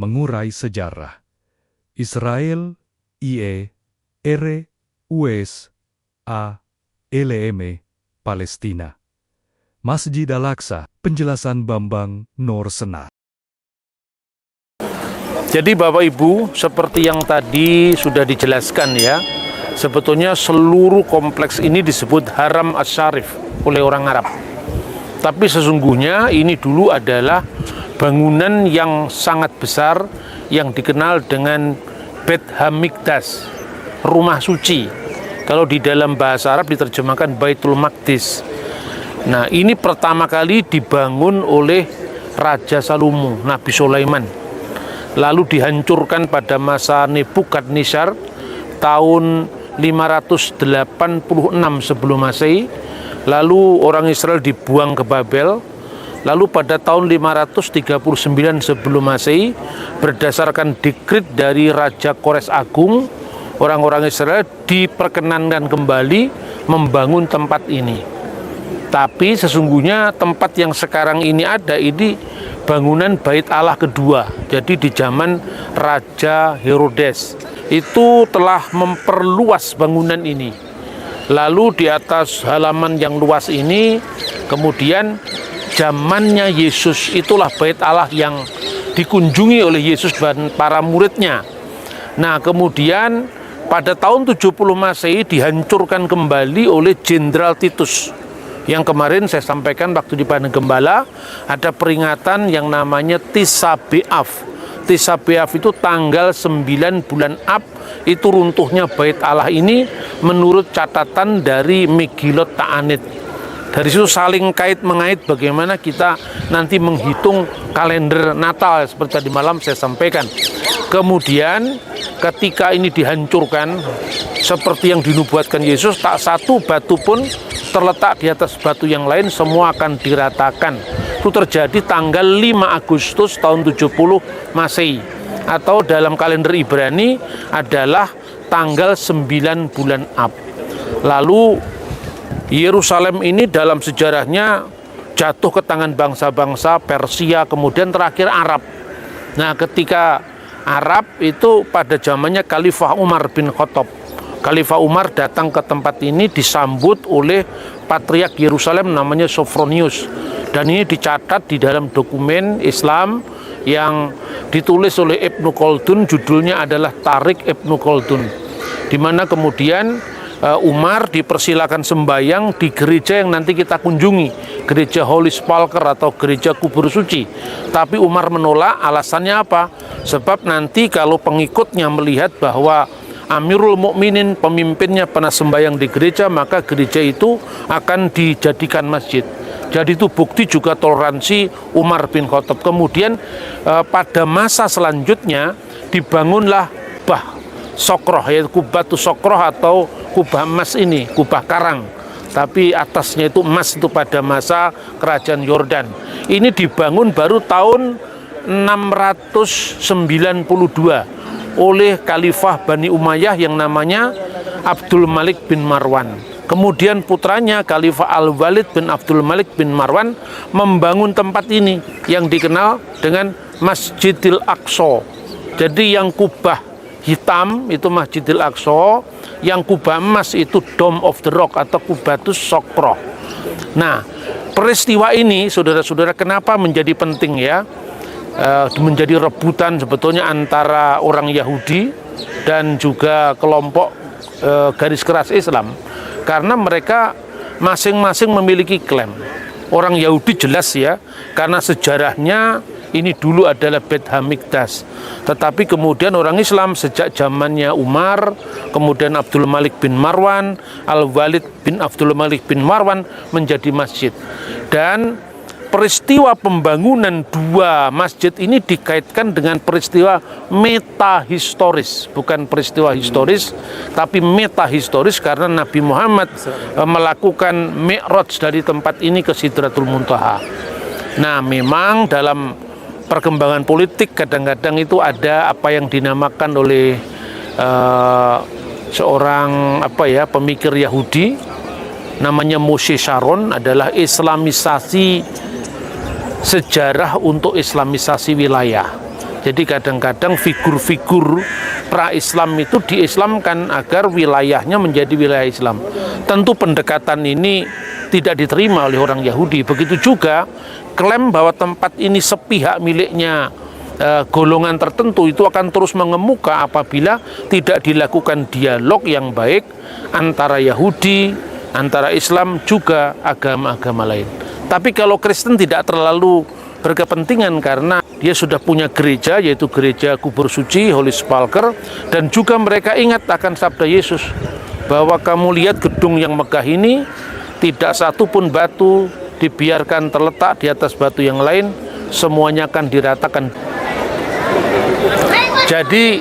mengurai sejarah. Israel, IE, R, US, A, LM, Palestina. Masjid Al-Aqsa, penjelasan Bambang Norsena. Jadi Bapak Ibu, seperti yang tadi sudah dijelaskan ya, sebetulnya seluruh kompleks ini disebut Haram Asy-Syarif oleh orang Arab. Tapi sesungguhnya ini dulu adalah bangunan yang sangat besar yang dikenal dengan Beit HaMikdash, rumah suci. Kalau di dalam bahasa Arab diterjemahkan Baitul Maqdis. Nah, ini pertama kali dibangun oleh Raja Salomo, Nabi Sulaiman. Lalu dihancurkan pada masa Nebukadnezar tahun 586 sebelum Masehi. Lalu orang Israel dibuang ke Babel. Lalu pada tahun 539 sebelum Masehi, berdasarkan dekret dari Raja Kores Agung, orang-orang Israel diperkenankan kembali membangun tempat ini. Tapi sesungguhnya tempat yang sekarang ini ada ini bangunan Bait Allah kedua. Jadi di zaman Raja Herodes itu telah memperluas bangunan ini. Lalu di atas halaman yang luas ini kemudian zamannya Yesus itulah Bait Allah yang dikunjungi oleh Yesus dan para muridnya. Nah, kemudian pada tahun 70 Masehi dihancurkan kembali oleh Jenderal Titus. Yang kemarin saya sampaikan waktu di Padang Gembala ada peringatan yang namanya Tis'a B'Av. Tis'a B'Av itu tanggal 9 bulan Ab itu runtuhnya Bait Allah ini menurut catatan dari Megillot Ta'anit. Dari situ saling kait-mengait bagaimana kita nanti menghitung kalender Natal seperti tadi malam saya sampaikan. Kemudian ketika ini dihancurkan seperti yang dinubuatkan Yesus, tak satu batu pun terletak di atas batu yang lain, semua akan diratakan. Itu terjadi tanggal 5 Agustus tahun 70 Masehi, atau dalam kalender Ibrani adalah tanggal 9 bulan Ab. Lalu Yerusalem ini dalam sejarahnya jatuh ke tangan bangsa-bangsa Persia, kemudian terakhir Arab. Nah, ketika Arab itu pada zamannya Khalifah Umar bin Khattab. Khalifah Umar datang ke tempat ini disambut oleh Patriark Yerusalem namanya Sophronius. Dan ini dicatat di dalam dokumen Islam yang ditulis oleh Ibnu Khaldun, judulnya adalah Tarik Ibnu Khaldun. Di mana kemudian Umar dipersilakan sembahyang di gereja yang nanti kita kunjungi, gereja Holy Sepulchre atau gereja kubur suci. Tapi Umar menolak, alasannya apa? Sebab nanti kalau pengikutnya melihat bahwa Amirul Mukminin, pemimpinnya pernah sembahyang di gereja, maka gereja itu akan dijadikan masjid. Jadi itu bukti juga toleransi Umar bin Khattab. Kemudian pada masa selanjutnya dibangunlah Bah Sokroh, yaitu Kubatu Sokroh atau kubah emas ini, kubah karang. Tapi atasnya itu emas, itu pada masa kerajaan Yordan. Ini dibangun baru tahun 692 oleh Khalifah Bani Umayyah yang namanya Abdul Malik bin Marwan. Kemudian putranya Khalifah Al-Walid bin Abdul Malik bin Marwan membangun tempat ini yang dikenal dengan Masjidil Aqsa. Jadi yang kubah hitam itu Masjidil Aqsa, yang kubah emas itu Dome of the Rock atau Kubatus Sokroh. Nah, peristiwa ini saudara-saudara kenapa menjadi penting ya? Menjadi rebutan sebetulnya antara orang Yahudi dan juga kelompok garis keras Islam, karena mereka masing-masing memiliki klaim. Orang Yahudi jelas ya, karena sejarahnya ini dulu adalah Beit HaMikdash. Tetapi kemudian orang Islam sejak zamannya Umar, kemudian Abdul Malik bin Marwan, Al-Walid bin Abdul Malik bin Marwan menjadi masjid. Dan peristiwa pembangunan dua masjid ini dikaitkan dengan peristiwa metahistoris, bukan peristiwa historis, tapi metahistoris, karena Nabi Muhammad melakukan mi'raj dari tempat ini ke Sidratul Muntaha. Nah, memang dalam perkembangan politik kadang-kadang itu ada apa yang dinamakan oleh seorang pemikir Yahudi namanya Moshe Sharon, adalah islamisasi sejarah untuk islamisasi wilayah. Jadi kadang-kadang figur-figur pra-Islam itu diislamkan agar wilayahnya menjadi wilayah Islam. Tentu pendekatan ini tidak diterima oleh orang Yahudi. Begitu juga klaim bahwa tempat ini sepihak miliknya golongan tertentu itu akan terus mengemuka apabila tidak dilakukan dialog yang baik antara Yahudi, antara Islam, juga agama-agama lain. Tapi kalau Kristen tidak terlalu berkepentingan karena dia sudah punya gereja, yaitu gereja kubur suci, Holy Sepulchre, dan juga mereka ingat akan sabda Yesus bahwa kamu lihat gedung yang megah ini, tidak satu pun batu dibiarkan terletak di atas batu yang lain, semuanya akan diratakan. Jadi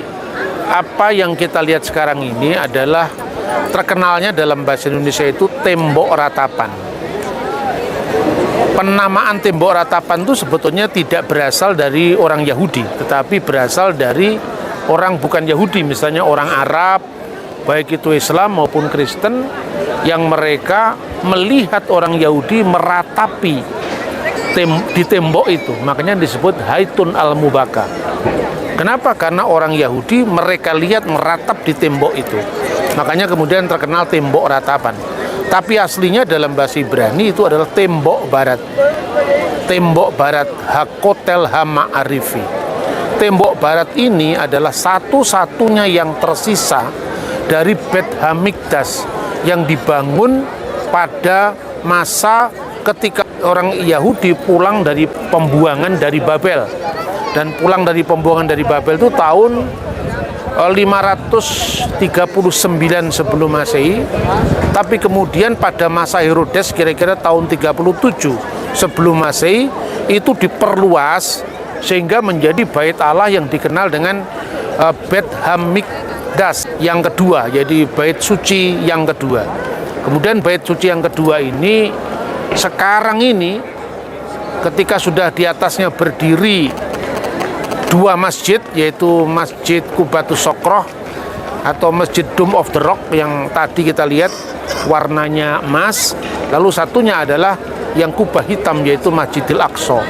apa yang kita lihat sekarang ini adalah terkenalnya dalam bahasa Indonesia itu tembok ratapan. Penamaan tembok ratapan itu sebetulnya tidak berasal dari orang Yahudi, tetapi berasal dari orang bukan Yahudi, misalnya orang Arab, baik itu Islam maupun Kristen, yang mereka melihat orang Yahudi meratapi di tembok itu, makanya disebut Haitun al-Mubaka. Kenapa? Karena orang Yahudi mereka lihat meratap di tembok itu, makanya kemudian terkenal tembok ratapan. Tapi aslinya dalam bahasa Ibrani itu adalah tembok barat. Tembok barat, Hakotel Hama'arifi. Tembok barat ini adalah satu-satunya yang tersisa dari Bet Hamikdas yang dibangun pada masa ketika orang Yahudi pulang dari pembuangan dari Babel. Dan pulang dari pembuangan dari Babel itu tahun 539 sebelum Masehi, tapi kemudian pada masa Herodes kira-kira tahun 37 sebelum Masehi itu diperluas sehingga menjadi bait Allah yang dikenal dengan Bet Hamikdas yang kedua, jadi bait suci yang kedua. Kemudian bait suci yang kedua ini sekarang ini ketika sudah di atasnya berdiri dua masjid, yaitu Masjid Qubatus Sokroh atau Masjid Dome of the Rock yang tadi kita lihat warnanya emas, lalu satunya adalah yang kubah hitam yaitu Masjidil Aqsa.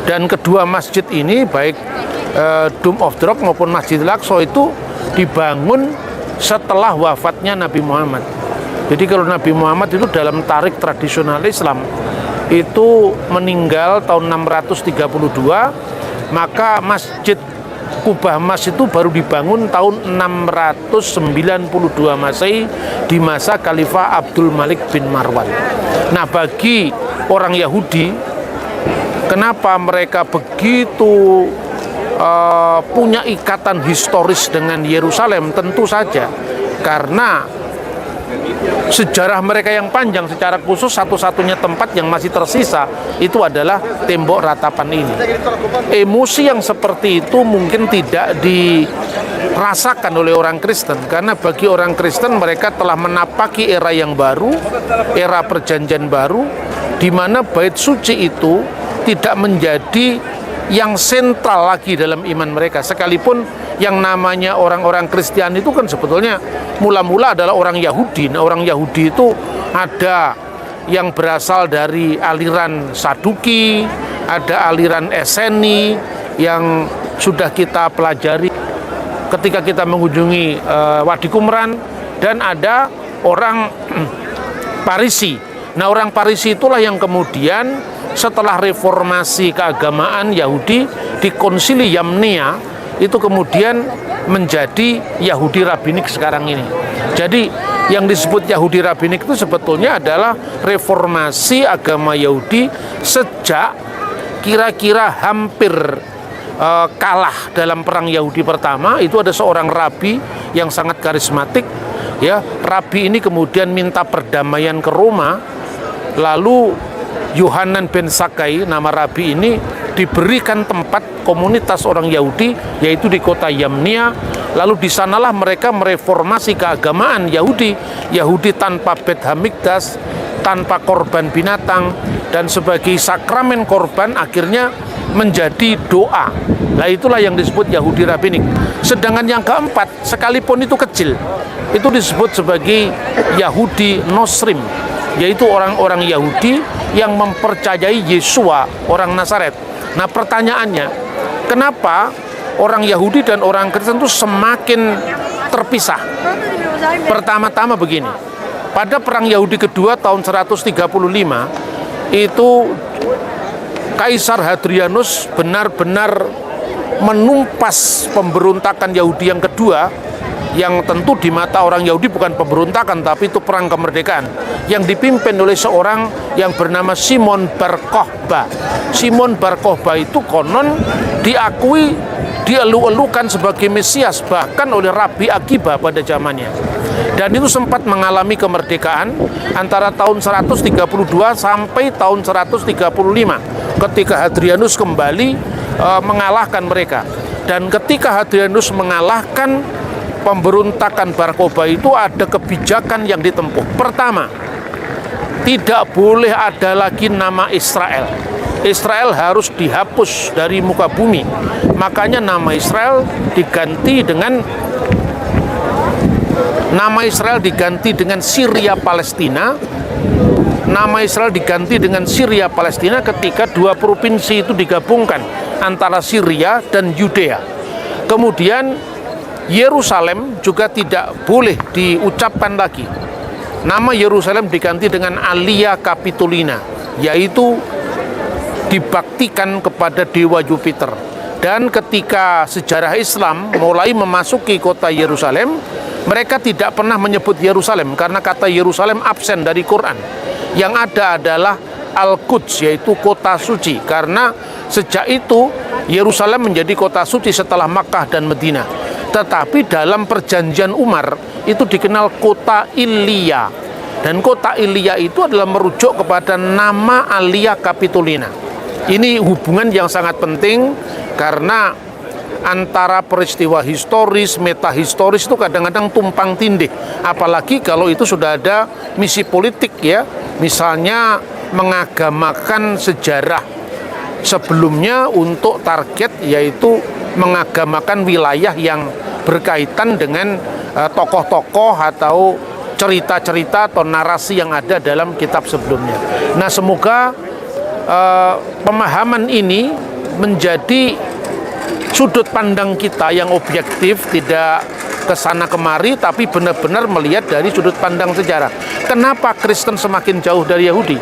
Dan kedua masjid ini baik Dome of the Rock maupun Masjidil Aqsa itu dibangun setelah wafatnya Nabi Muhammad. Jadi kalau Nabi Muhammad itu dalam tarik tradisional Islam itu meninggal tahun 632, maka Masjid Kubah Mas itu baru dibangun tahun 692 Masehi di masa Khalifah Abdul Malik bin Marwan. Nah, bagi orang Yahudi, kenapa mereka begitu punya ikatan historis dengan Yerusalem? Tentu saja karena sejarah mereka yang panjang, secara khusus satu-satunya tempat yang masih tersisa itu adalah tembok ratapan ini. Emosi yang seperti itu mungkin tidak dirasakan oleh orang Kristen, karena bagi orang Kristen mereka telah menapaki era yang baru, era perjanjian baru, di mana bait suci itu tidak menjadi yang sentral lagi dalam iman mereka. Sekalipun yang namanya orang-orang Kristen itu kan sebetulnya mula-mula adalah orang Yahudi. Nah, orang Yahudi itu ada yang berasal dari aliran Saduki, ada aliran Eseni yang sudah kita pelajari ketika kita mengunjungi Wadi Qumran, dan ada orang Parisi. Nah, orang Parisi itulah yang kemudian setelah reformasi keagamaan Yahudi di Konsili Yamnia itu kemudian menjadi Yahudi Rabbinik sekarang ini. Jadi yang disebut Yahudi Rabbinik itu sebetulnya adalah reformasi agama Yahudi sejak kira-kira hampir kalah dalam perang Yahudi pertama. Itu ada seorang rabi yang sangat karismatik, ya. Rabi ini kemudian minta perdamaian ke Roma, lalu Yohanan ben Sakai, nama rabi ini, diberikan tempat komunitas orang Yahudi yaitu di kota Yamnia. Lalu di sanalah mereka mereformasi keagamaan Yahudi tanpa Bet Hamikdas, tanpa korban binatang, dan sebagai sakramen korban akhirnya menjadi doa. Nah, itulah yang disebut Yahudi Rabbinik. Sedangkan yang keempat, sekalipun itu kecil, itu disebut sebagai Yahudi Nosrim, yaitu orang-orang Yahudi yang mempercayai Yesua, orang Nazaret. Nah, pertanyaannya, kenapa orang Yahudi dan orang Kristen itu semakin terpisah. Pertama-tama begini, pada perang Yahudi kedua tahun 135 itu Kaisar Hadrianus benar-benar menumpas pemberontakan Yahudi yang kedua, yang tentu di mata orang Yahudi bukan pemberontakan tapi itu perang kemerdekaan yang dipimpin oleh seorang yang bernama Simon Bar Kokhba. Simon Bar Kokhba itu konon diakui, dielu-elukan sebagai Mesias bahkan oleh Rabi Akiba pada zamannya. Dan itu sempat mengalami kemerdekaan antara tahun 132 sampai tahun 135 ketika Hadrianus kembali mengalahkan mereka. Dan ketika Hadrianus mengalahkan pemberontakan Bar Kokhba itu ada kebijakan yang ditempuh. Pertama, tidak boleh ada lagi nama Israel. Israel harus dihapus dari muka bumi. Makanya nama Israel diganti dengan Syria Palestina. Nama Israel diganti dengan Syria Palestina ketika dua provinsi itu digabungkan antara Syria dan Yudea. Kemudian Yerusalem juga tidak boleh diucapkan lagi. Nama Yerusalem diganti dengan Alia Capitolina, yaitu dibaktikan kepada dewa Jupiter. Dan ketika sejarah Islam mulai memasuki kota Yerusalem, mereka tidak pernah menyebut Yerusalem karena kata Yerusalem absen dari Quran. Yang ada adalah Al-Quds, yaitu kota suci, karena sejak itu Yerusalem menjadi kota suci setelah Makkah dan Madinah. Tetapi dalam perjanjian Umar itu dikenal kota Ilia, dan kota Ilia itu adalah merujuk kepada nama Alia Capitolina. Ini hubungan yang sangat penting karena antara peristiwa historis, metahistoris itu kadang-kadang tumpang tindih, apalagi kalau itu sudah ada misi politik ya, misalnya mengagamakan sejarah sebelumnya untuk target yaitu mengagamakan wilayah yang berkaitan dengan tokoh-tokoh atau cerita-cerita atau narasi yang ada dalam kitab sebelumnya. Nah, semoga pemahaman ini menjadi sudut pandang kita yang objektif, tidak kesana kemari, tapi benar-benar melihat dari sudut pandang sejarah. Kenapa Kristen semakin jauh dari Yahudi?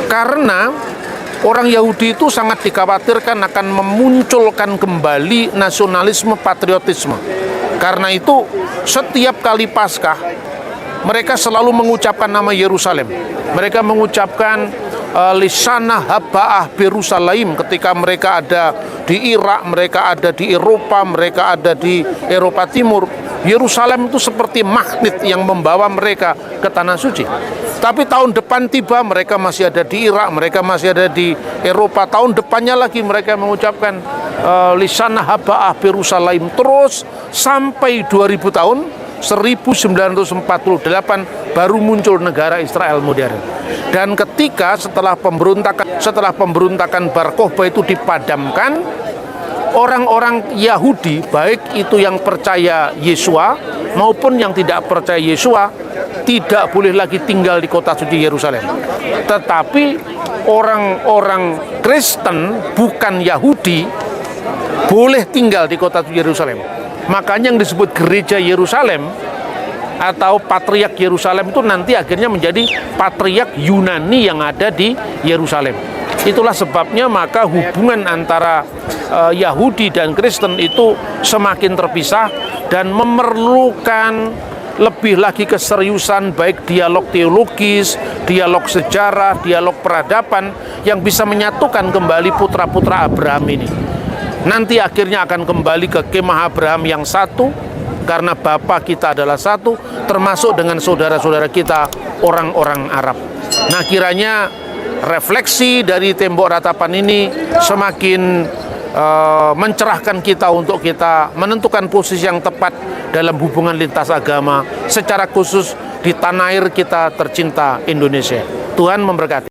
Karena orang Yahudi itu sangat dikhawatirkan akan memunculkan kembali nasionalisme patriotisme. Karena itu setiap kali Paskah mereka selalu mengucapkan nama Yerusalem. Mereka mengucapkan Lisana Haba'ah Yerusalem ketika mereka ada di Irak, mereka ada di Eropa, mereka ada di Eropa Timur. Yerusalem itu seperti magnet yang membawa mereka ke tanah suci. Tapi tahun depan tiba, mereka masih ada di Irak, mereka masih ada di Eropa. Tahun depannya lagi mereka mengucapkan Lisana Haba'ah Yerusalem terus sampai 2000 tahun. 1948 baru muncul negara Israel modern. Dan ketika setelah pemberontakan Bar Kokhba itu dipadamkan, orang-orang Yahudi baik itu yang percaya Yesua maupun yang tidak percaya Yesua tidak boleh lagi tinggal di kota suci Yerusalem. Tetapi orang-orang Kristen bukan Yahudi boleh tinggal di kota suci Yerusalem. Makanya yang disebut gereja Yerusalem atau Patriark Yerusalem itu nanti akhirnya menjadi Patriark Yunani yang ada di Yerusalem. Itulah sebabnya maka hubungan antara Yahudi dan Kristen itu semakin terpisah dan memerlukan lebih lagi keseriusan baik dialog teologis, dialog sejarah, dialog peradaban yang bisa menyatukan kembali putra-putra Abraham ini. Nanti akhirnya akan kembali ke kemah Abraham yang satu, karena Bapa kita adalah satu, termasuk dengan saudara-saudara kita orang-orang Arab. Nah, kiranya refleksi dari tembok ratapan ini semakin mencerahkan kita untuk kita menentukan posisi yang tepat dalam hubungan lintas agama, secara khusus di tanah air kita tercinta Indonesia. Tuhan memberkati.